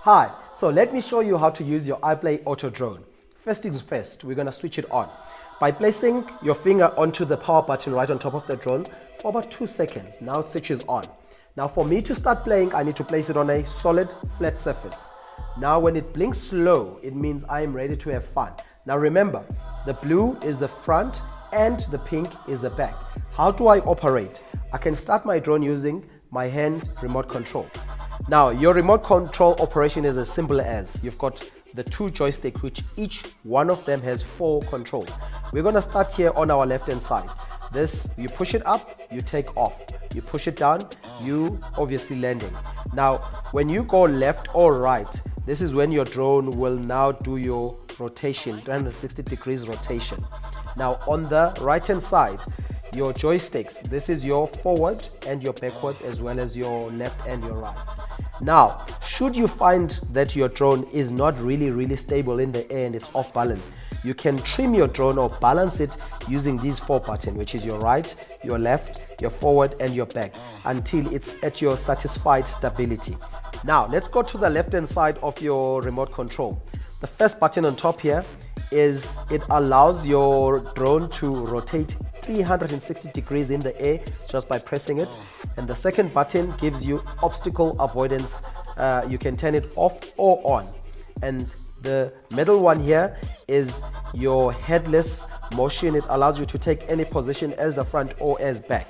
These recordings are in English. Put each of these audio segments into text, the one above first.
Hi, so let me show you how to use your iPlay Auto Drone. First things first, we're going to switch it on by placing your finger onto the power button right on top of the drone for about 2 seconds. Now it switches on. Now for me to start playing, I need to place it on a solid flat surface. Now when it blinks slow, it means I am ready to have fun. Now remember, the blue is the front and the pink is the back. How do I operate? I can start my drone using my hand remote control. Now your remote control operation is as simple as you've got the 2 joysticks, which each one of them has 4 controls. We're going to start here on our left hand side. This, you push it up, you take off. You push it down, you obviously landing. Now when you go left or right, this is when your drone will now do your rotation, 360 degrees rotation. Now on the right hand side, your joysticks, this is your forward and your backwards, as well as your left and your right. Now, should you find that your drone is not really stable in the air and it's off balance, you can trim your drone or balance it using these 4 buttons, which is your right, your left, your forward and your back, until it's at your satisfied stability. Now let's go to the left hand side of your remote control. The first button on top here is, it allows your drone to rotate 360 degrees in the air just by pressing it. And the second button gives you obstacle avoidance. You can turn it off or on. And the middle one here is your headless motion. It allows you to take any position as the front or as back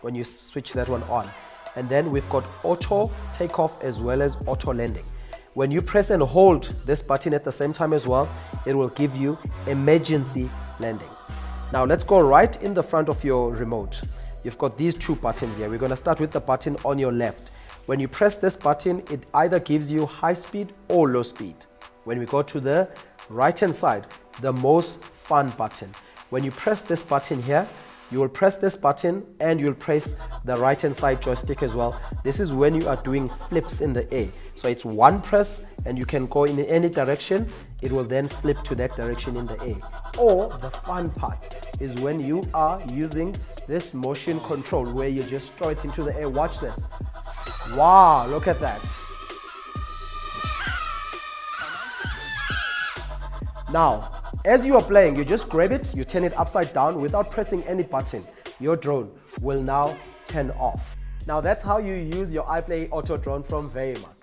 when you switch that one on. And then we've got auto takeoff as well as auto landing. When you press and hold this button at the same time as well, it will give you emergency landing. Now let's go right in the front of your remote. You've got these 2 buttons here. We're going to start with the button on your left. When you press this button, it either gives you high speed or low speed. When we go to the right hand side, the most fun button. When you press this button here, you will press this button and you'll press the right hand side joystick as well. This is when you are doing flips in the air. So it's one press and you can go in any direction. It will then flip to that direction in the air. Or the fun part is when you are using this motion control where you just throw it into the air. Watch this. Wow, look at that. Now, as you are playing, you just grab it, you turn it upside down without pressing any button. Your drone will now turn off. Now that's how you use your iPlay Auto Drone from Verimark.